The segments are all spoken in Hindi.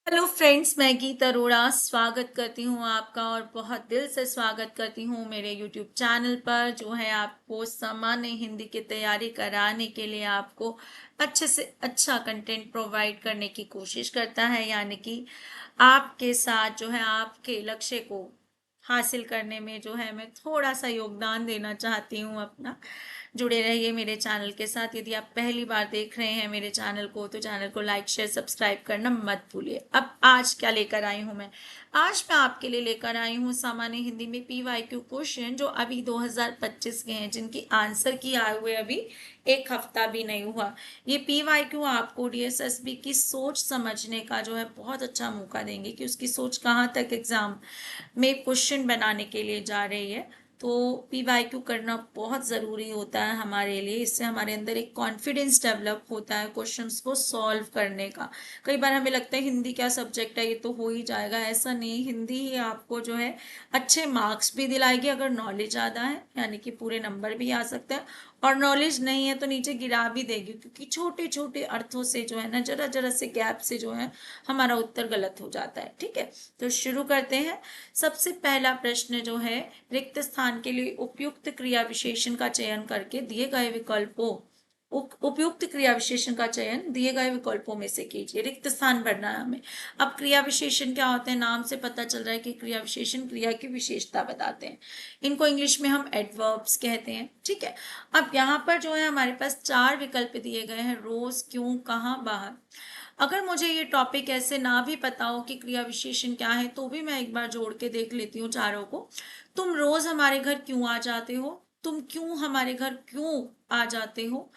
हेलो फ्रेंड्स, मैं गीता अरोड़ा स्वागत करती हूँ आपका और बहुत दिल से स्वागत करती हूँ मेरे यूट्यूब चैनल पर जो है आपको सामान्य हिंदी की तैयारी कराने के लिए आपको अच्छे से अच्छा कंटेंट प्रोवाइड करने की कोशिश करता है। यानी कि आपके साथ जो है आपके लक्ष्य को हासिल करने में जो है मैं थोड़ा सा योगदान देना चाहती हूँ अपना। जुड़े रहिए मेरे चैनल के साथ। यदि आप पहली बार देख रहे हैं मेरे चैनल को तो चैनल को लाइक शेयर सब्सक्राइब करना मत भूलिए। अब आज क्या लेकर आई हूँ मैं? आज मैं आपके लिए लेकर आई हूँ सामान्य हिंदी में पीवाईक्यू क्वेश्चन जो अभी 2025 के हैं, जिनकी आंसर की आए हुए अभी एक हफ्ता भी नहीं हुआ। ये पीवाईक्यू आपको डीएसएसबी की सोच समझने का जो है बहुत अच्छा मौका देंगे कि उसकी सोच कहाँ तक एग्जाम में क्वेश्चन बनाने के लिए जा रही है। तो पीवाईक्यू करना बहुत ज़रूरी होता है हमारे लिए। इससे हमारे अंदर एक कॉन्फिडेंस डेवलप होता है क्वेश्चंस को सॉल्व करने का। कई बार हमें लगता है हिंदी क्या सब्जेक्ट है, ये तो हो ही जाएगा। ऐसा नहीं, हिंदी ही आपको जो है अच्छे मार्क्स भी दिलाएगी अगर नॉलेज ज़्यादा है, यानी कि पूरे नंबर भी आ सकते हैं। और नॉलेज नहीं है तो नीचे गिरा भी देगी, क्योंकि छोटे छोटे अर्थों से जो है ना, जरा जरा से गैप से जो है हमारा उत्तर गलत हो जाता है। ठीक है, तो शुरू करते हैं। सबसे पहला प्रश्न जो है, रिक्त स्थान के लिए उपयुक्त क्रिया विशेषण का चयन करके दिए गए विकल्पों उपयुक्त क्रिया विशेषण का चयन दिए गए विकल्पों में से कीजिए। रिक्त स्थान भरना है हमें। अब क्रिया विशेषण क्या होते हैं? नाम से पता चल रहा है कि क्रिया विशेषण क्रिया की विशेषता बताते हैं। इनको इंग्लिश में हम एडवर्ब्स कहते हैं। ठीक है, अब यहाँ पर जो है हमारे पास चार विकल्प दिए गए हैं: रोज, क्यों, कहाँ, बाहर। अगर मुझे ये टॉपिक ऐसे ना भी पता हो कि क्रिया विशेषण क्या है, तो भी मैं एक बार जोड़ के देख लेती हूँ चारों को। तुम रोज हमारे घर क्यों आ जाते हो? तुम क्यों हमारे घर क्यों आ जाते हो?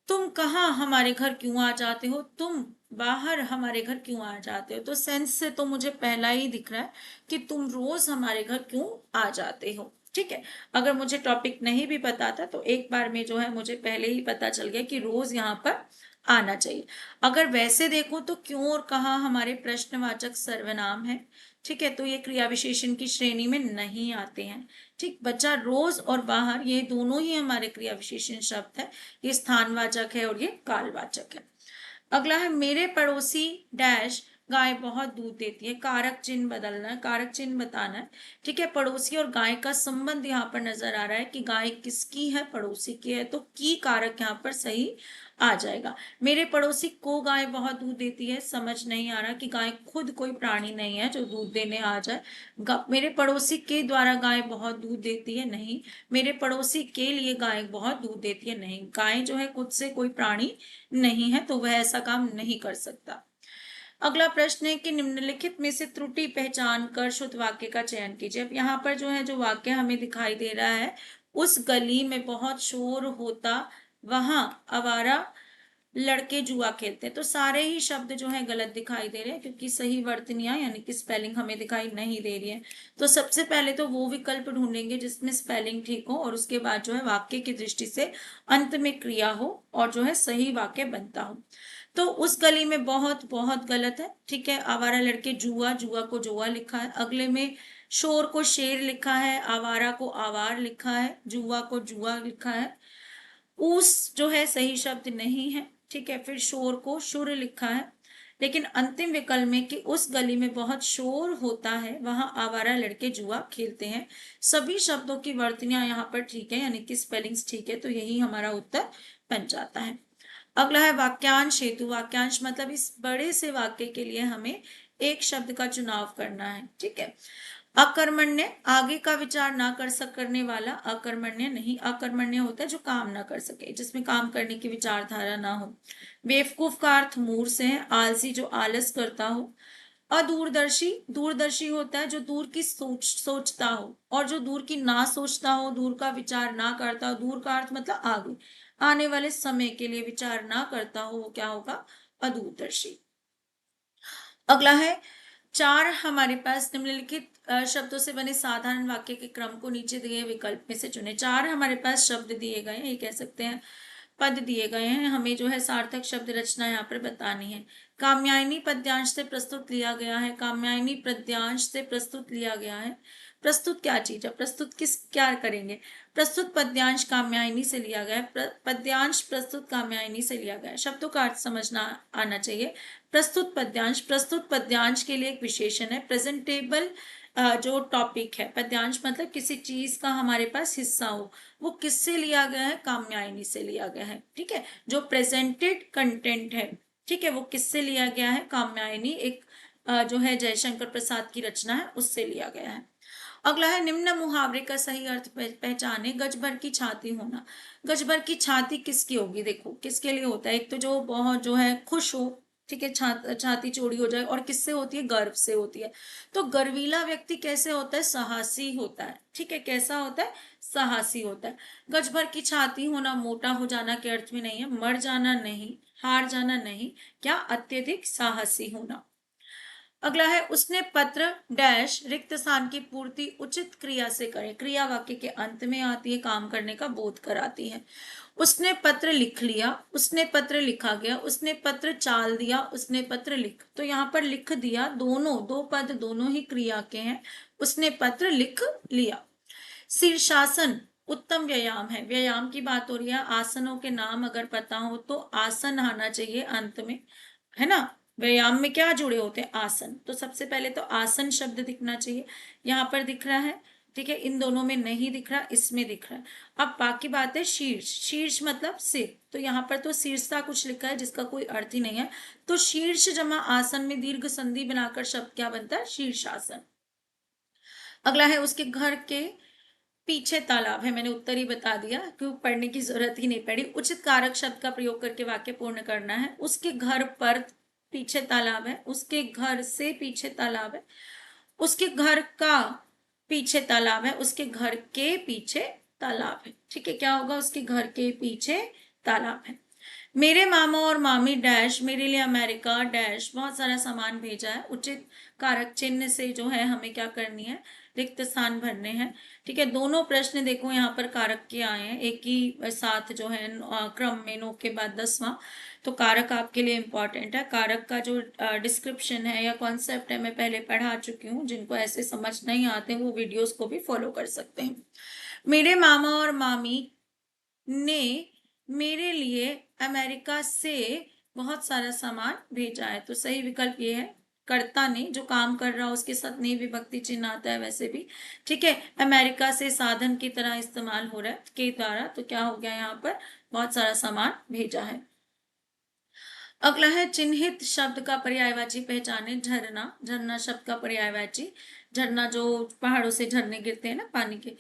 तुम कहाँ हमारे घर क्यों आ जाते हो? तुम बाहर हमारे घर क्यों आ जाते हो? तो सेंस से तो मुझे पहला ही दिख रहा है कि तुम रोज हमारे घर क्यों आ जाते हो। ठीक है, अगर मुझे टॉपिक नहीं भी पता था तो एक बार में जो है मुझे पहले ही पता चल गया कि रोज यहाँ पर आना चाहिए। अगर वैसे देखो तो क्यों और कहाँ हमारे प्रश्नवाचक सर्वनाम है। ठीक है, तो ये क्रिया विशेषण की श्रेणी में नहीं आते हैं। ठीक बच्चा, रोज और बाहर ये दोनों ही हमारे क्रिया विशेषण शब्द है। ये स्थानवाचक है और ये कालवाचक है। अगला है, मेरे पड़ोसी डैश गाय बहुत दूध देती है। कारक चिन्ह बदलना है, कारक चिन्ह बताना है। ठीक है, पड़ोसी और गाय का संबंध यहाँ पर नजर आ रहा है कि गाय किसकी है? पड़ोसी की है, तो की कारक यहाँ पर सही आ जाएगा। मेरे पड़ोसी को गाय बहुत दूध देती है, समझ नहीं आ रहा कि गाय खुद कोई प्राणी नहीं है जो दूध देने आ जाए। मेरे पड़ोसी के द्वारा गाय बहुत दूध देती है, नहीं। मेरे पड़ोसी के लिए गाय बहुत दूध देती है, नहीं। गाय जो है खुद से कोई प्राणी नहीं है, तो वह ऐसा काम नहीं कर सकता। अगला प्रश्न है कि निम्नलिखित में से त्रुटि पहचान कर शुद्ध वाक्य का चयन कीजिए। अब यहाँ पर जो है जो वाक्य हमें दिखाई दे रहा है, उस गली में बहुत शोर होता, वहां आवारा लड़के जुआ खेलते हैं। तो सारे ही शब्द जो है गलत दिखाई दे रहे हैं, क्योंकि सही वर्तनियां यानी कि स्पेलिंग हमें दिखाई नहीं दे रही है। तो सबसे पहले तो वो विकल्प ढूंढेंगे जिसमें स्पेलिंग ठीक हो और उसके बाद जो है वाक्य की दृष्टि से अंत में क्रिया हो और जो है सही वाक्य बनता हो। तो उस गली में बहुत बहुत गलत है। ठीक है, आवारा लड़के जुआ, जुआ को जुआ लिखा है। अगले में शोर को शेर लिखा है, आवारा को आवार लिखा है, जुआ को जुआ लिखा है। ऊस जो है सही शब्द नहीं है। ठीक है, फिर शोर को शुर लिखा है। लेकिन अंतिम विकल्प में कि उस गली में बहुत शोर होता है, वहां आवारा लड़के जुआ खेलते हैं, सभी शब्दों की वर्तनियां यहाँ पर ठीक है, यानी कि स्पेलिंग्स ठीक है, तो यही हमारा उत्तर बन जाता है। अगला है वाक्यांश हेतु। वाक्यांश मतलब इस बड़े से वाक्य के लिए हमें एक शब्द का चुनाव करना है। ठीक है, अकर्मण्य आगे का विचार ना कर सकने वाला अकर्मण्य नहीं। अकर्मण्य होता है जो काम ना कर सके, जिसमें काम करने की विचारधारा ना हो। बेवकूफ का अर्थ मूर्ख से है। आलसी जो आलस करता हो। अदूरदर्शी, दूरदर्शी होता है जो दूर की सोचता हो, और जो दूर की ना सोचता हो, दूर का विचार ना करता हो। दूर का अर्थ मतलब आगे आने वाले समय के लिए विचार ना करता हो, वो क्या होगा? अदूरदर्शी। अगला है, चार हमारे पास निम्नलिखित शब्दों से बने साधारण वाक्य के क्रम को नीचे दिए विकल्प में से चुने। चार हमारे पास शब्द दिए गए हैं, ये कह सकते हैं पद दिए गए हैं, हमें जो है सार्थक शब्द रचना यहाँ पर बतानी है। काम्यायनी पद्यांश से प्रस्तुत लिया गया है, काम्यायनी पद्यांश से प्रस्तुत लिया गया है। प्रस्तुत क्या चीज है, प्रस्तुत क्या करेंगे। प्रस्तुत पद्यांश काम्यायनी से लिया गया है, पद्यांश प्रस्तुत काम्यायनी से लिया गया है। शब्दों का अर्थ समझना आना चाहिए। प्रस्तुत पद्यांश के लिए एक विशेषण है प्रेजेंटेबल। जो टॉपिक है, पद्यांश मतलब किसी चीज का हमारे पास हिस्सा हो, वो किससे लिया गया है, काम्यायनी से लिया गया है। ठीक है, जो प्रेजेंटेड कंटेंट है, ठीक है, वो किससे लिया गया है, काम्यायनी एक जो है जयशंकर प्रसाद की रचना है, उससे लिया गया है। अगला है निम्न मुहावरे का सही अर्थ पहचाने। गज भर की छाती होना। गज भर की छाती किसकी होगी, देखो किसके लिए होता है। एक तो जो बहुत जो है खुश हो, ठीक है, छाती चौड़ी हो जाए, और किससे होती है, गर्व से होती है। तो गर्वीला व्यक्ति कैसे होता है, साहसी होता है। ठीक है, कैसा होता है, साहसी होता है। गज भर की छाती होना मोटा हो जाना के अर्थ में नहीं है, मर जाना नहीं, हार जाना नहीं, क्या अत्यधिक साहसी होना। अगला है उसने पत्र डैश रिक्त स्थान की पूर्ति उचित क्रिया से करे। क्रिया वाक्य के अंत में आती है, काम करने का बोध कराती है। उसने पत्र लिख लिया, उसने पत्र लिखा गया, उसने पत्र चाल दिया, उसने पत्र लिख। तो यहाँ पर लिख दिया, दोनों दो पद दोनों ही क्रिया के हैं। उसने पत्र लिख लिया। शीर्षासन उत्तम व्यायाम है। व्यायाम की बात हो रही है, आसनों के नाम अगर पता हो तो आसन आना चाहिए अंत में, है ना। व्यायाम में क्या जुड़े होते हैं, आसन। तो सबसे पहले तो आसन शब्द दिखना चाहिए, यहाँ पर दिख रहा है। ठीक है, इन दोनों में नहीं दिख रहा, इसमें दिख रहा है। अब बाकी बात है शीर्ष। शीर्ष मतलब सिर, तो यहाँ पर तो शीर्षता कुछ लिखा है जिसका कोई अर्थ ही नहीं है। तो शीर्ष जमा आसन में दीर्घ संधि बनाकर शब्द क्या बनता है, शीर्षासन। अगला है उसके घर के पीछे तालाब है। मैंने उत्तर ही बता दिया, क्यों पढ़ने की जरूरत ही नहीं पड़ी। उचित कारक शब्द का प्रयोग करके वाक्य पूर्ण करना है। उसके घर पर पीछे तालाब है, उसके घर से पीछे तालाब है, उसके घर का पीछे तालाब है, उसके घर के पीछे तालाब है। ठीक है, क्या होगा, उसके घर के पीछे तालाब है। मेरे मामा और मामी डैश मेरे लिए अमेरिका डैश बहुत सारा सामान भेजा है। उचित कारक चिन्ह से जो है हमें क्या करनी है, रिक्त स्थान भरने हैं। ठीक है, दोनों प्रश्न देखो यहाँ पर कारक के आए हैं एक ही साथ जो है क्रम में, नो के बाद 10वां। तो कारक आपके लिए इंपॉर्टेंट है। कारक का जो डिस्क्रिप्शन है या कॉन्सेप्ट है मैं पहले पढ़ा चुकी हूँ। जिनको ऐसे समझ नहीं आते वो वीडियोस को भी फॉलो कर सकते हैं। मेरे मामा और मामी ने मेरे लिए अमेरिका से बहुत सारा सामान भेजा है। तो सही विकल्प ये है, कर्ता ने, जो काम कर रहा है उसके साथ ने विभक्ति चिन्ह आता है वैसे भी। ठीक है, अमेरिका से साधन की तरह इस्तेमाल हो रहा है के द्वारा, तो क्या हो गया, यहाँ पर बहुत सारा सामान भेजा है। अगला है चिन्हित शब्द का पर्यायवाची पहचाने। झरना। झरना शब्द का पर्यायवाची, झरना जो पहाड़ों से झरने गिरते हैं ना पानी के।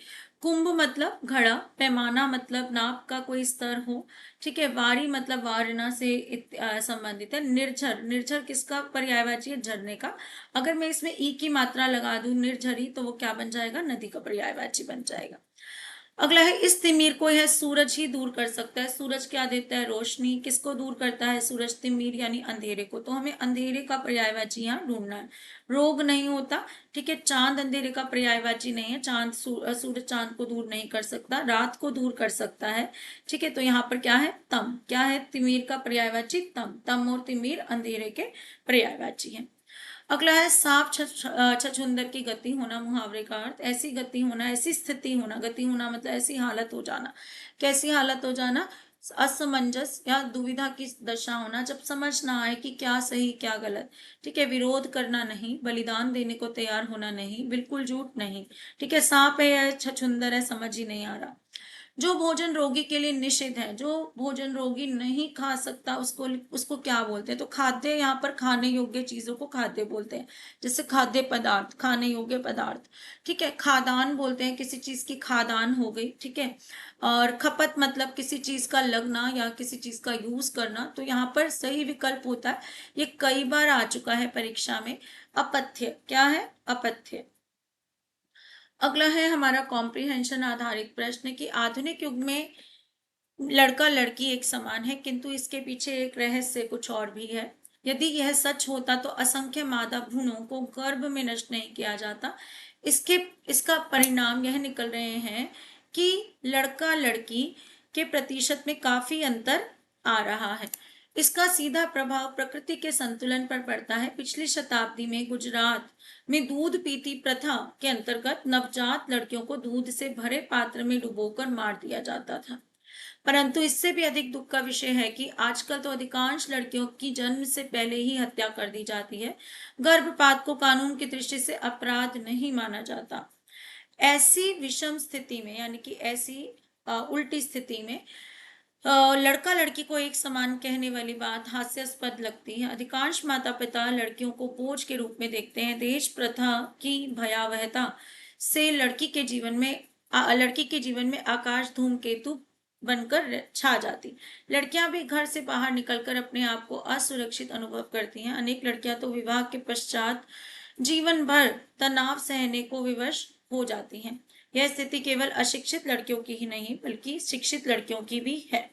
कुंभ मतलब घड़ा। पैमाना मतलब नाप का कोई स्तर हो। ठीक है, वारी मतलब वारणा से संबंधित है। निर्झर, निर्झर किसका पर्यायवाची है, झरने का। अगर मैं इसमें ई की मात्रा लगा दूं निर्झरी, तो वो क्या बन जाएगा, नदी का पर्यायवाची बन जाएगा। अगला है इस तिमिर को यह सूरज ही दूर कर सकता है। सूरज क्या देता है, रोशनी। किसको दूर करता है सूरज, तिमिर यानी अंधेरे को। तो हमें अंधेरे का पर्यायवाची यहाँ ढूंढना है। रोग नहीं होता। ठीक है, चांद अंधेरे का पर्यायवाची नहीं है। चांद सूरज चांद को दूर नहीं कर सकता, रात को दूर कर सकता है। ठीक है, तो यहाँ पर क्या है, तम। क्या है, तिमिर का पर्यायवाची तम। तम और तिमिर अंधेरे के पर्यायवाची है। अगला है सांप छछूंदर की गति होना। मुहावरे का अर्थ ऐसी गति होना, ऐसी स्थिति होना। गति होना मतलब ऐसी हालत हो जाना। कैसी हालत हो जाना, असमंजस या दुविधा की दशा होना, जब समझ ना आए कि क्या सही क्या गलत। ठीक है, विरोध करना नहीं, बलिदान देने को तैयार होना नहीं, बिल्कुल झूठ नहीं। ठीक है, सांप है या छछूंदर है समझ ही नहीं आ रहा। जो भोजन रोगी के लिए निषिद्ध है, जो भोजन रोगी नहीं खा सकता, उसको उसको क्या बोलते हैं, तो खाद्य, यहाँ पर खाने योग्य चीजों को खाद्य बोलते हैं। जैसे खाद्य पदार्थ, खाने योग्य पदार्थ। ठीक है, खादान बोलते हैं, किसी चीज की खादान हो गई। ठीक है, और खपत मतलब किसी चीज का लगना या किसी चीज का यूज करना। तो यहाँ पर सही विकल्प होता है, ये कई बार आ चुका है परीक्षा में, अपथ्य। क्या है, अपथ्य। अगला है हमारा कॉम्प्रिहेंशन आधारित प्रश्न कि आधुनिक युग में लड़का लड़की एक समान है, किंतु इसके पीछे एक रहस्य कुछ और भी है। यदि यह सच होता तो असंख्य मादा भ्रूणों को गर्भ में नष्ट नहीं किया जाता। इसके इसका परिणाम यह निकल रहे हैं कि लड़का लड़की के प्रतिशत में काफी अंतर आ रहा है। इसका सीधा प्रभाव प्रकृति के संतुलन पर पड़ता है। पिछली शताब्दी में गुजरात में दूध पीती प्रथा के अंतर्गत नवजात लड़कियों को दूध से भरे पात्र में डुबोकर मार दिया जाता था। परंतु इससे भी अधिक दुख का विषय है कि आजकल तो अधिकांश लड़कियों की जन्म से पहले ही हत्या कर दी जाती है। गर्भपात को कानून की दृष्टि से अपराध नहीं माना जाता। ऐसी विषम स्थिति में, यानी कि ऐसी उल्टी स्थिति में लड़का लड़की को एक समान कहने वाली बात हास्यास्पद लगती है। अधिकांश माता पिता लड़कियों को बोझ के रूप में देखते हैं। दहेज प्रथा की भयावहता से लड़की के जीवन में आकाश धूमकेतु बनकर छा जाती। लड़कियां भी घर से बाहर निकलकर अपने आप को असुरक्षित अनुभव करती हैं। अनेक लड़कियां तो विवाह के पश्चात जीवन भर तनाव सहने को विवश हो जाती हैं। यह स्थिति केवल अशिक्षित लड़कियों की ही नहीं बल्कि शिक्षित लड़कियों की भी है।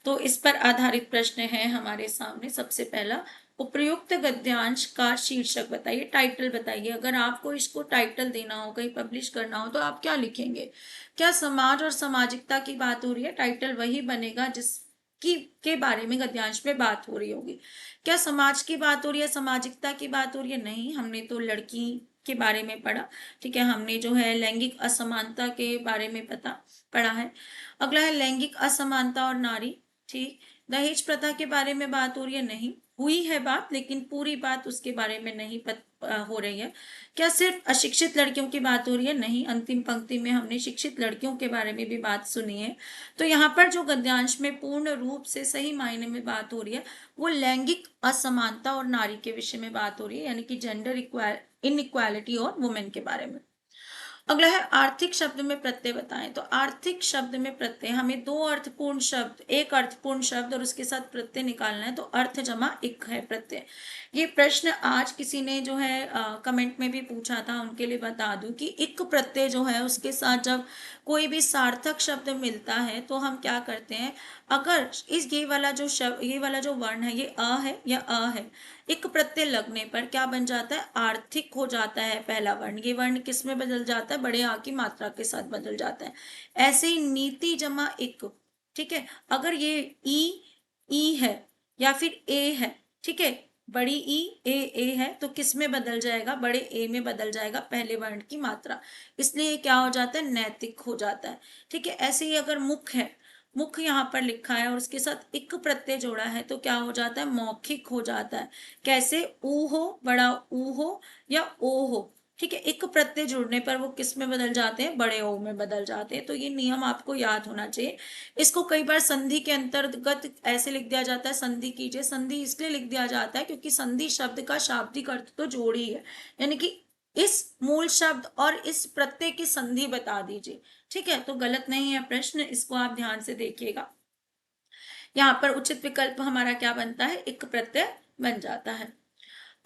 तो इस पर आधारित प्रश्न है हमारे सामने। सबसे पहला, उपयुक्त गद्यांश का शीर्षक बताइए, टाइटल बताइए। अगर आपको इसको टाइटल देना हो, कहीं पब्लिश करना हो, तो आप क्या लिखेंगे? क्या समाज और सामाजिकता की बात हो रही है? टाइटल वही बनेगा जिसकी के बारे में गद्यांश में बात हो रही होगी। क्या समाज की बात हो रही है, सामाजिकता की बात हो रही है? नहीं, हमने तो लड़की के बारे में पढ़ा। ठीक है, हमने जो है लैंगिक असमानता के बारे में पढ़ा है। अगला है लैंगिक असमानता और नारी। ठीक, दहेज प्रथा के बारे में बात हो रही है? नहीं, हुई है बात, लेकिन पूरी बात उसके बारे में नहीं हो रही है। क्या सिर्फ अशिक्षित लड़कियों की बात हो रही है? नहीं, अंतिम पंक्ति में हमने शिक्षित लड़कियों के बारे में भी बात सुनी है। तो यहाँ पर जो गद्यांश में पूर्ण रूप से सही मायने में बात हो रही है वो लैंगिक असमानता और नारी के विषय में बात हो रही है, यानी कि जेंडर इनइक्वालिटी और वुमेन के बारे में। अगला है आर्थिक शब्द में प्रत्यय बताएं। तो आर्थिक शब्द में प्रत्यय, हमें दो अर्थपूर्ण शब्द, एक अर्थपूर्ण शब्द और उसके साथ प्रत्यय निकालना है। तो अर्थ जमा इक है प्रत्यय। ये प्रश्न आज किसी ने जो है कमेंट में भी पूछा था, उनके लिए बता दूं कि इक प्रत्यय जो है उसके साथ जब कोई भी सार्थक शब्द मिलता है तो हम क्या करते हैं, अगर ये वाला जो शब्द, ये वाला जो वर्ण है, ये अ है या अ है, इक प्रत्यय लगने पर क्या बन जाता है? आर्थिक हो जाता है पहला वर्ण। ये वर्ण किस में बदल जाता है? बड़े आ की मात्रा के साथ बदल जाता है। ऐसे ही नीति जमा इक। ठीक है, अगर ये ई है या फिर ए है, ठीक है, बड़ी ई ए है, तो किस में बदल जाएगा? बड़े ए में बदल जाएगा पहले वर्ण की मात्रा। इसलिए क्या हो जाता है? नैतिक हो जाता है। ठीक है, ऐसे ही अगर मुख है, मुख यहाँ पर लिखा है और उसके साथ इक प्रत्यय जोड़ा है तो क्या हो जाता है? मौखिक हो जाता है। कैसे? ऊ हो, बड़ा ऊ हो या ओ हो। ठीक है, इक प्रत्यय जुड़ने पर वो किस में बदल जाते हैं? बड़े ओ में बदल जाते हैं। तो ये नियम आपको याद होना चाहिए। इसको कई बार संधि के अंतर्गत ऐसे लिख दिया जाता है, संधि कीजिए। संधि इसलिए लिख दिया जाता है क्योंकि संधि शब्द का शाब्दिक अर्थ तो जोड़ ही है, यानी कि इस मूल शब्द और इस प्रत्यय की संधि बता दीजिए। ठीक है, तो गलत नहीं है प्रश्न, इसको आप ध्यान से देखिएगा। यहाँ पर उचित विकल्प हमारा क्या बनता है? इक प्रत्यय बन जाता है।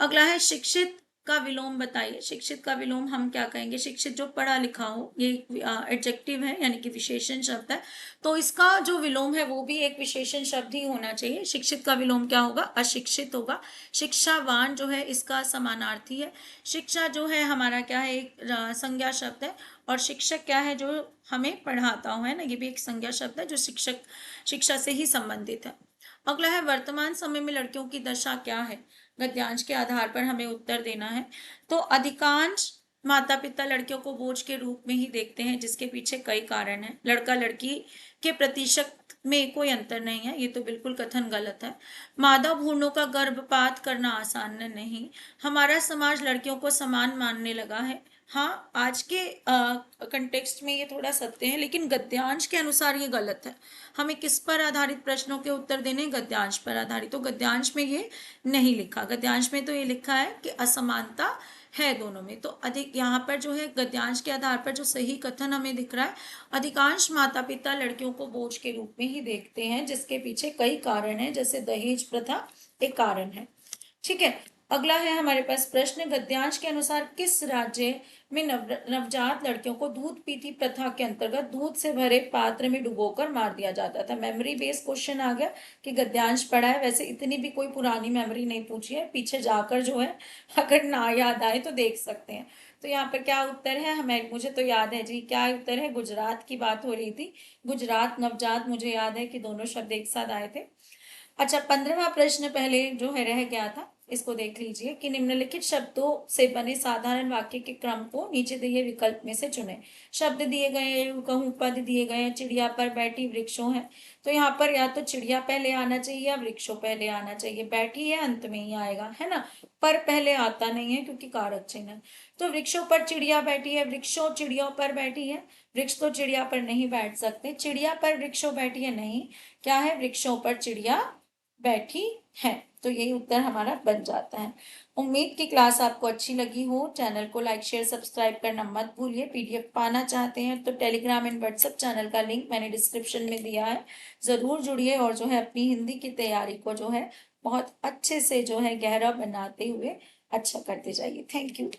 अगला है शिक्षित का विलोम बताइए। शिक्षित का विलोम हम क्या कहेंगे? शिक्षित जो पढ़ा लिखा हो, ये एडजेक्टिव है, यानी कि विशेषण शब्द है। तो इसका जो विलोम है वो भी एक विशेषण शब्द ही होना चाहिए। शिक्षित का विलोम क्या होगा? अशिक्षित होगा। शिक्षावान जो है इसका समानार्थी है। शिक्षा जो है हमारा क्या है? एक संज्ञा शब्द है। और शिक्षक क्या है? जो हमें पढ़ाता हो, है ना, ये भी एक संज्ञा शब्द है जो शिक्षा से ही संबंधित है। अगला है वर्तमान समय में लड़कियों की दशा क्या है? गद्यांश के आधार पर हमें उत्तर देना है। तो अधिकांश माता पिता लड़कियों को बोझ के रूप में ही देखते हैं, जिसके पीछे कई कारण हैं। लड़का लड़की के प्रतिशत में कोई अंतर नहीं है, ये तो बिल्कुल कथन गलत है। मादा भ्रूणों का गर्भपात करना आसान नहीं। हमारा समाज लड़कियों को समान मानने लगा है। हाँ, आज के कंटेक्स्ट में ये थोड़ा सत्य है, लेकिन गद्यांश के अनुसार ये गलत है। हमें किस पर आधारित प्रश्नों के उत्तर देने? गद्यांश पर आधारित। तो गद्यांश में ये नहीं लिखा। गद्यांश में तो ये लिखा है कि असमानता है दोनों में। तो अधिक यहाँ पर जो है गद्यांश के आधार पर जो सही कथन हमें दिख रहा है, अधिकांश माता पिता लड़कियों को बोझ के रूप में ही देखते हैं, जिसके पीछे कई कारण हैं, जैसे दहेज प्रथा एक कारण है। ठीक है, अगला है हमारे पास प्रश्न, गद्यांश के अनुसार किस राज्य में नवजात लड़कियों को दूध पीती प्रथा के अंतर्गत दूध से भरे पात्र में डुबोकर मार दिया जाता था? मेमोरी बेस्ड क्वेश्चन आ गया कि गद्यांश पढ़ा है। वैसे इतनी भी कोई पुरानी मेमोरी नहीं पूछी है, पीछे जाकर जो है अगर ना याद आए तो देख सकते हैं। तो यहाँ पर क्या उत्तर है? मुझे तो याद है जी, क्या उत्तर है? गुजरात की बात हो रही थी। गुजरात, नवजात, मुझे याद है कि दोनों शब्द एक साथ आए थे। अच्छा, 15वां प्रश्न पहले जो है रह गया था, इसको देख लीजिए कि निम्नलिखित शब्दों से बने साधारण वाक्य के क्रम को नीचे दिए विकल्प में से चुने। शब्द दिए गए हैं, कहूँ पद दिए गए हैं, चिड़िया पर बैठी वृक्षों है, तो यहाँ पर या तो चिड़िया पहले आना चाहिए या वृक्षों पहले आना चाहिए। बैठी है अंत में ही आएगा, है ना, पर पहले आता नहीं है क्योंकि कारक चिन्ह है। तो वृक्षों पर चिड़िया बैठी है, वृक्षों चिड़ियों पर बैठी है, वृक्ष तो चिड़िया पर नहीं बैठ सकते, चिड़िया पर वृक्षों बैठी है नहीं, क्या है, वृक्षों पर चिड़िया बैठी है। तो यही उत्तर हमारा बन जाता है। उम्मीद की क्लास आपको अच्छी लगी हो। चैनल को लाइक शेयर सब्सक्राइब करना मत भूलिए। पीडीएफ पाना चाहते हैं तो टेलीग्राम एंड व्हाट्सएप चैनल का लिंक मैंने डिस्क्रिप्शन में दिया है, जरूर जुड़िए और जो है अपनी हिंदी की तैयारी को जो है बहुत अच्छे से जो है गहरा बनाते हुए अच्छा करते जाइए। Thank you.